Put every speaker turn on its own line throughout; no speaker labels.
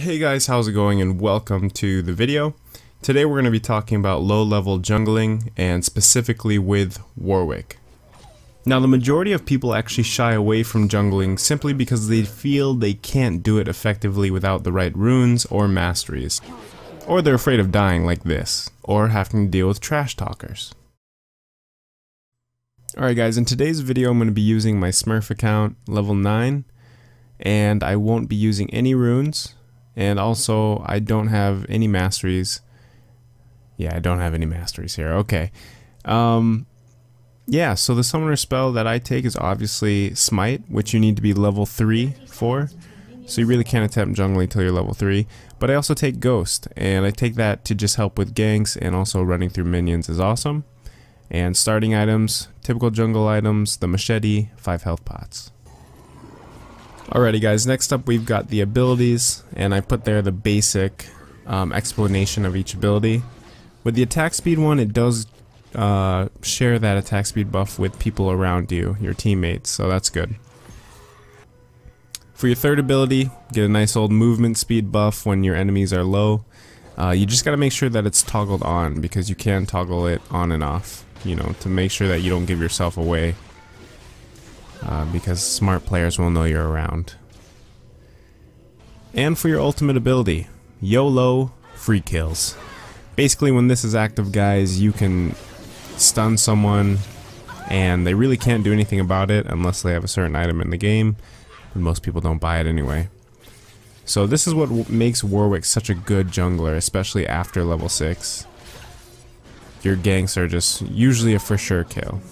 Hey guys, how's it going, and welcome to the video. Today we're going to be talking about low-level jungling, and specifically with Warwick. Now, the majority of people actually shy away from jungling simply because they feel they can't do it effectively without the right runes or masteries. Or they're afraid of dying like this, or having to deal with trash talkers. Alright guys, in today's video I'm going to be using my Smurf account, level 9, and I won't be using any runes. And also, I don't have any masteries. Yeah, I don't have any masteries here. Okay. Yeah, so the summoner spell that I take is obviously Smite, which you need to be level 3 for. So you really can't attempt jungling until you're level 3. But I also take Ghost, and I take that to just help with ganks, and also running through minions is awesome. And starting items, typical jungle items, the machete, 5 health pots. Alrighty guys, next up we've got the abilities, and I put there the basic explanation of each ability. With the attack speed one, it does share that attack speed buff with people around you, your teammates, so that's good. For your third ability, get a nice old movement speed buff when your enemies are low. You just gotta make sure that it's toggled on, because you can toggle it on and off, you know, to make sure that you don't give yourself away. Because smart players will know you're around. And for your ultimate ability, YOLO free kills. Basically, when this is active, guys, you can stun someone and they really can't do anything about it unless they have a certain item in the game, and most people don't buy it anyway. So this is what makes Warwick such a good jungler, especially after level 6. Your ganks are just usually a for sure kill.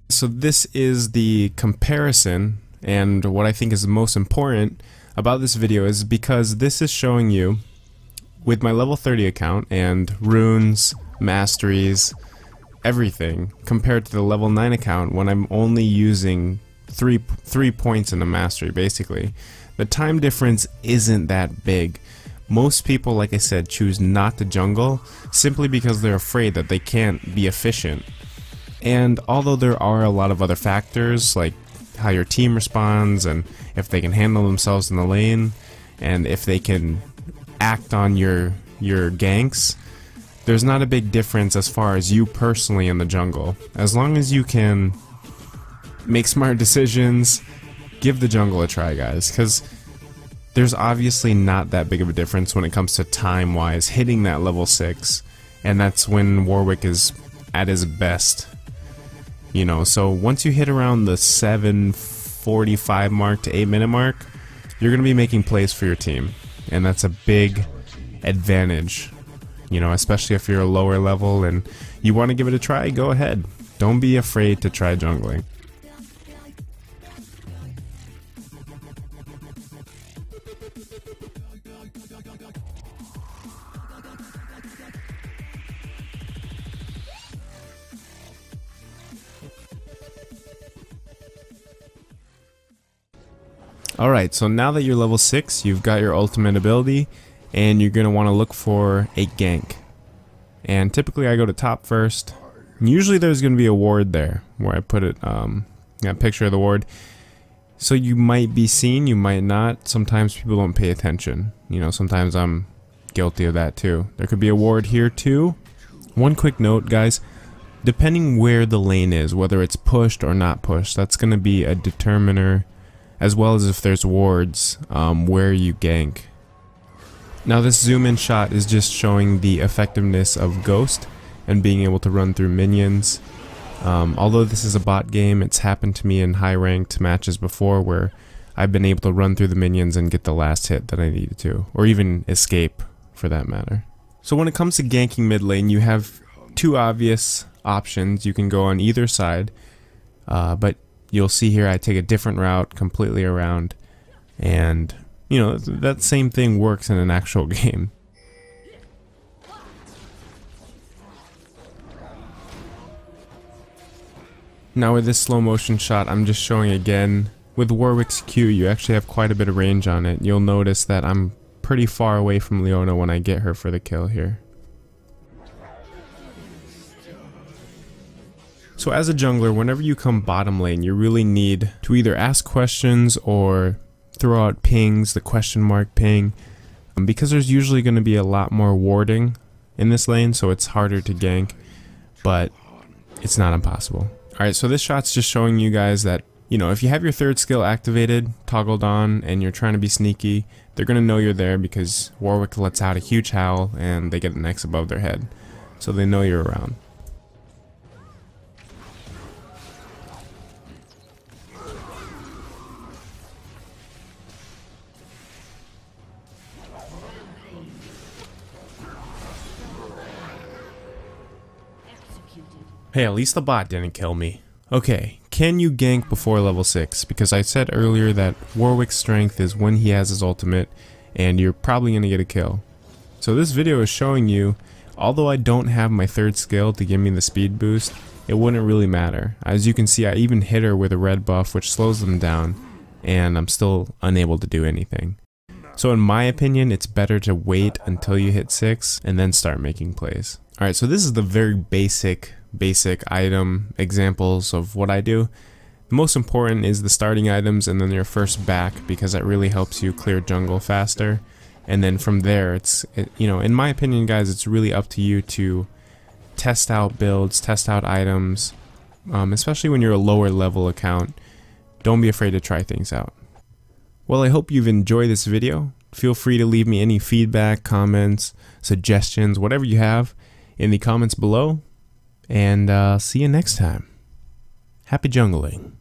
So this is the comparison, and what I think is the most important about this video is because this is showing you, with my level 30 account and runes, masteries, everything, compared to the level 9 account when I'm only using 3 points in a mastery basically. The time difference isn't that big. Most people, like I said, choose not to jungle simply because they're afraid that they can't be efficient. And although there are a lot of other factors, like how your team responds, and if they can handle themselves in the lane, and if they can act on your ganks, there's not a big difference as far as you personally in the jungle. As long as you can make smart decisions, give the jungle a try, guys, because there's obviously not that big of a difference when it comes to time-wise hitting that level 6, and that's when Warwick is at his best. You know, so once you hit around the 7:45 mark to 8-minute mark, you're going to be making plays for your team. And that's a big advantage, you know, especially if you're a lower level and you want to give it a try, go ahead. Don't be afraid to try jungling. Alright, so now that you're level 6, you've got your ultimate ability, and you're going to want to look for a gank. And typically I go to top first. And usually there's going to be a ward there, where I put it, a picture of the ward. So you might be seen, you might not. Sometimes people don't pay attention. You know, sometimes I'm guilty of that too. There could be a ward here too. One quick note, guys. Depending where the lane is, whether it's pushed or not pushed, that's going to be a determiner, as well as if there's wards, where you gank. Now this zoom in shot is just showing the effectiveness of Ghost and being able to run through minions. Although this is a bot game, it's happened to me in high ranked matches before where I've been able to run through the minions and get the last hit that I needed to, or even escape for that matter. So when it comes to ganking mid lane, you have two obvious options. You can go on either side, but you'll see here I take a different route completely around, and you know, that same thing works in an actual game. Now with this slow motion shot, I'm just showing again, with Warwick's Q you actually have quite a bit of range on it. You'll notice that I'm pretty far away from Leona when I get her for the kill here. So as a jungler, whenever you come bottom lane, you really need to either ask questions or throw out pings, the question mark ping, because there's usually going to be a lot more warding in this lane, so it's harder to gank, but it's not impossible. Alright, so this shot's just showing you guys that, you know, if you have your third skill activated, toggled on, and you're trying to be sneaky, they're going to know you're there because Warwick lets out a huge howl and they get an X above their head. So they know you're around. Hey, at least the bot didn't kill me. Okay, can you gank before level 6? Because I said earlier that Warwick's strength is when he has his ultimate, and you're probably going to get a kill. So this video is showing you, although I don't have my third skill to give me the speed boost, it wouldn't really matter. As you can see, I even hit her with a red buff which slows them down, and I'm still unable to do anything. So in my opinion, it's better to wait until you hit 6 and then start making plays. Alright, so this is the very basic item examples of what I do. The most important is the starting items and then your first back, because that really helps you clear jungle faster. And then from there, you know, in my opinion, guys, it's really up to you to test out builds, test out items, especially when you're a lower level account. Don't be afraid to try things out. Well, I hope you've enjoyed this video. Feel free to leave me any feedback, comments, suggestions, whatever you have in the comments below. And see you next time. Happy jungling.